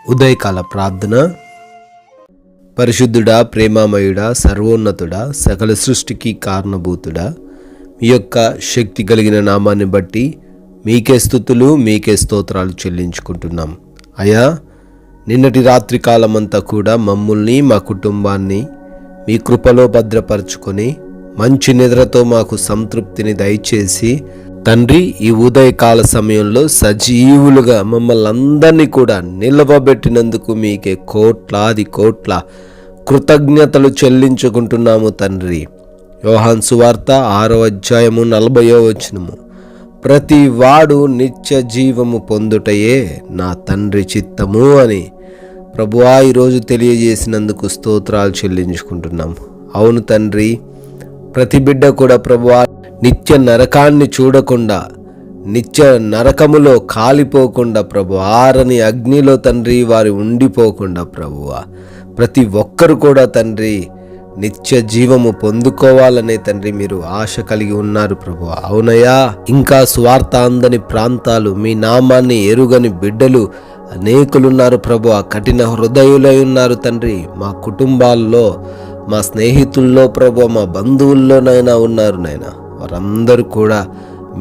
ఉదయకాల ప్రార్థన. పరిశుద్ధుడా, ప్రేమామయుడా, సర్వోన్నతుడా, సకల సృష్టికి కారణభూతుడా, మీ యొక్క శక్తి కలిగిన నామాన్ని బట్టి మీకే స్తుతులు, మీకే స్తోత్రాలు చెల్లించుకుంటున్నాం. అయ్యా, నిన్నటి రాత్రి కాలమంతా కూడా మమ్మల్ని, మా కుటుంబాన్ని మీ కృపలో భద్రపరుచుకొని మంచి నిద్రతో మాకు సంతృప్తిని దయచేసి తండ్రి, ఈ ఉదయకాల సమయంలో సజీవులుగా మమ్మల్ని అందరినీ కూడా నిలవబెట్టినందుకు మీకే కోట్లాది కోట్ల కృతజ్ఞతలు చెల్లించుకుంటున్నాము తండ్రి. యోహాను సువార్త 6వ అధ్యాయము 40వ వచనము, ప్రతి వాడు నిత్య జీవము పొందుటయే నా తండ్రి చిత్తము అని ప్రభువా ఈరోజు తెలియజేసినందుకు స్తోత్రాలు చెల్లించుకుంటున్నాము. అవును తండ్రి, ప్రతి బిడ్డ కూడా ప్రభువా నిత్య నరకాన్ని చూడకుండా, నిత్య నరకములో కాలిపోకుండా ప్రభు, ఆరని అగ్నిలో తండ్రి వారి ఉండిపోకుండా ప్రభువా ప్రతి ఒక్కరు కూడా తండ్రి నిత్య జీవము పొందుకోవాలనే తండ్రి మీరు ఆశ కలిగి ఉన్నారు ప్రభువా. అవునయ్యా, ఇంకా స్వార్థ అందని ప్రాంతాలు, మీ నామాన్ని ఎరుగని బిడ్డలు అనేకులున్నారు ప్రభువా. కఠిన హృదయులై ఉన్నారు తండ్రి. మా కుటుంబాల్లో, మా స్నేహితుల్లో ప్రభువా, మా బంధువుల్లోనైనా ఉన్నారు నాయనా. వారందరూ కూడా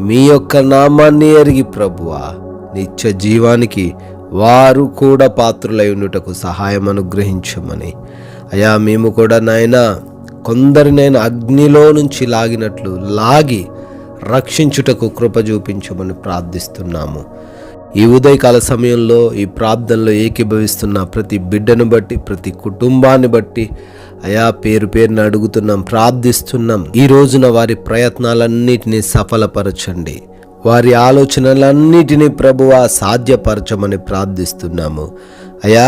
మీ యొక్క నామాన్ని ఎరిగి ప్రభువా నిత్య జీవానికి వారు కూడా పాత్రులై ఉండుటకు సహాయం అనుగ్రహించమని. అయా, మేము కూడా నాయనా కొందరినైనా అగ్నిలో నుంచి లాగినట్లు లాగి రక్షించుటకు కృప చూపించమని ప్రార్థిస్తున్నాము. ఈ ఉదయకాల సమయంలో ఈ ప్రార్థనలో ఏకీభవిస్తున్న ప్రతి బిడ్డను బట్టి, ప్రతి కుటుంబాన్ని బట్టి అయా పేరు పేరున అడుగుతున్నాం, ప్రార్థిస్తున్నాం. ఈ రోజున వారి ప్రయత్నాలన్నిటినీ సఫలపరచండి, వారి ఆలోచనలన్నిటినీ ప్రభువా సాధ్యపరచమని ప్రార్థిస్తున్నాము. అయా,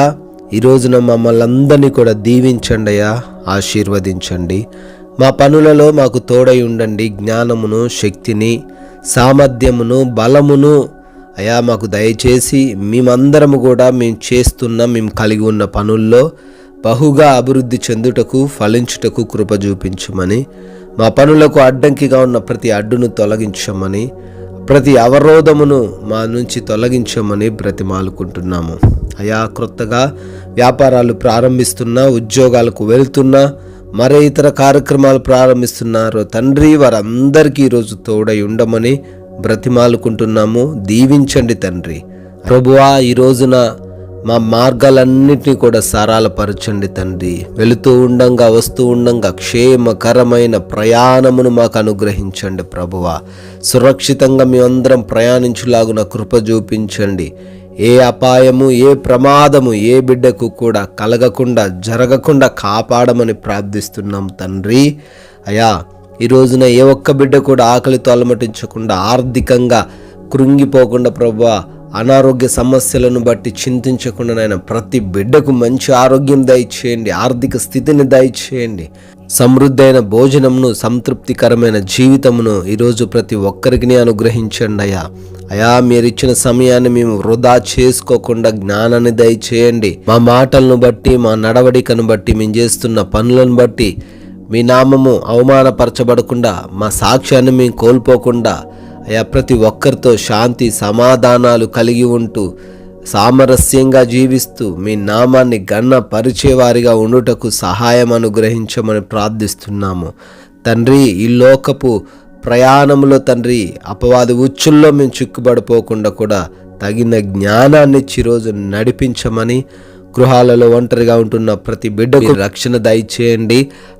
ఈ రోజున మమ్మల్ని అందరినీ కూడా దీవించండి అయ్యా, ఆశీర్వదించండి. మా పనులలో మాకు తోడై ఉండండి. జ్ఞానమును, శక్తిని, సామర్థ్యమును, బలమును అయా మాకు దయచేసి మేమందరము కూడా మేము కలిగి ఉన్న పనుల్లో బహుగా అభివృద్ధి చెందుటకు, ఫలించుటకు కృప చూపించమని, మా పనులకు అడ్డంకిగా ఉన్న ప్రతి అడ్డును తొలగించమని, ప్రతి అవరోధమును మా నుంచి తొలగించమని బ్రతిమాలుకుంటున్నాము. అయా, క్రొత్తగా వ్యాపారాలు ప్రారంభిస్తున్నా, ఉద్యోగాలకు వెళ్తున్నా, మరే ఇతర కార్యక్రమాలు ప్రారంభిస్తున్నారు తండ్రి, వారందరికీ ఈరోజు తోడై ఉండమని బ్రతిమాలుకుంటున్నాము. దీవించండి తండ్రి. ప్రభువా, ఈ రోజున మా మార్గాలన్నిటినీ కూడా సరళపరచండి తండ్రి. వెళుతూ ఉండంగా, వస్తూ ఉండంగా క్షేమకరమైన ప్రయాణమును మాకు అనుగ్రహించండి ప్రభువా. సురక్షితంగా మేమందరం ప్రయాణించులాగున కృప చూపించండి. ఏ అపాయము, ఏ ప్రమాదము ఏ బిడ్డకు కూడా కలగకుండా, జరగకుండా కాపాడమని ప్రార్థిస్తున్నాం తండ్రి. అయా, ఈ రోజున ఏ ఒక్క బిడ్డ కూడా ఆకలితో అలమటించకుండా, ఆర్థికంగా కృంగిపోకుండా ప్రభువా, అనారోగ్య సమస్యలను బట్టి చింతించకుండా నాయన ప్రతి బిడ్డకు మంచి ఆరోగ్యం దయచేయండి, ఆర్థిక స్థితిని దయచేయండి, సమృద్ధైన భోజనమును, సంతృప్తికరమైన జీవితమును ఈరోజు ప్రతి ఒక్కరికి అనుగ్రహించండి అయ్యా. అయా, మీరు ఇచ్చిన సమయాన్ని మేము వృధా చేసుకోకుండా జ్ఞానాన్ని దయచేయండి. మా మాటలను బట్టి, మా నడవడికను బట్టి, మేము చేస్తున్న పనులను బట్టి మీ నామము అవమానపరచబడకుండా, మా సాక్ష్యాన్ని మేము కోల్పోకుండా అయా ప్రతి ఒక్కరితో శాంతి సమాధానాలు కలిగి ఉంటూ, సామరస్యంగా జీవిస్తూ మీ నామాన్ని పరిచేవారిగా ఉండుటకు సహాయం అనుగ్రహించమని ప్రార్థిస్తున్నాము తండ్రి. ఈ లోకపు ప్రయాణంలో తండ్రి అపవాది ఉచ్చుల్లో మేము చిక్కుబడిపోకుండా కూడా తగిన జ్ఞానాన్ని ఈరోజు నడిపించమని, గృహాలలో ఒంటరిగా ఉంటున్న ప్రతి బిడ్డకు రక్షణ దయచేయండి.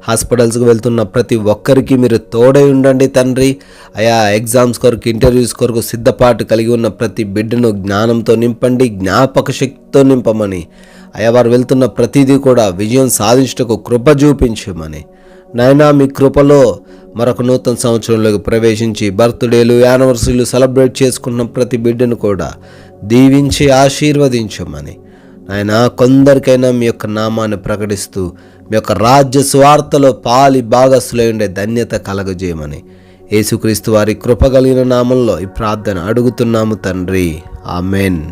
హాస్పిటల్స్కి వెళ్తున్న ప్రతి ఒక్కరికి మీరు తోడై ఉండండి తండ్రి. అయా, ఎగ్జామ్స్ కొరకు, ఇంటర్వ్యూస్ కొరకు సిద్ధపాటు కలిగి ఉన్న ప్రతి బిడ్డను జ్ఞానంతో నింపండి, జ్ఞాపక శక్తితో నింపమని. అయా, వారు వెళ్తున్న ప్రతిదీ కూడా విజయం సాధించటకు కృప చూపించమని నాయనా, మీ కృపలో మరొక నూతన సంవత్సరంలోకి ప్రవేశించి బర్త్డేలు, యానివర్సరీలు సెలబ్రేట్ చేసుకున్న ప్రతి బిడ్డను కూడా దీవించి ఆశీర్వదించమని ఆయన కొందరికైనా మీ యొక్క నామాన్ని ప్రకటిస్తూ మీ యొక్క రాజ్య స్వార్థలో పాలి భాగస్తులై ఉండే ధన్యత కలగజేయమని యేసుక్రీస్తు వారి కృప కలిగిన నామంలో ఈ ప్రార్థన అడుగుతున్నాము తండ్రి. ఆమెన్.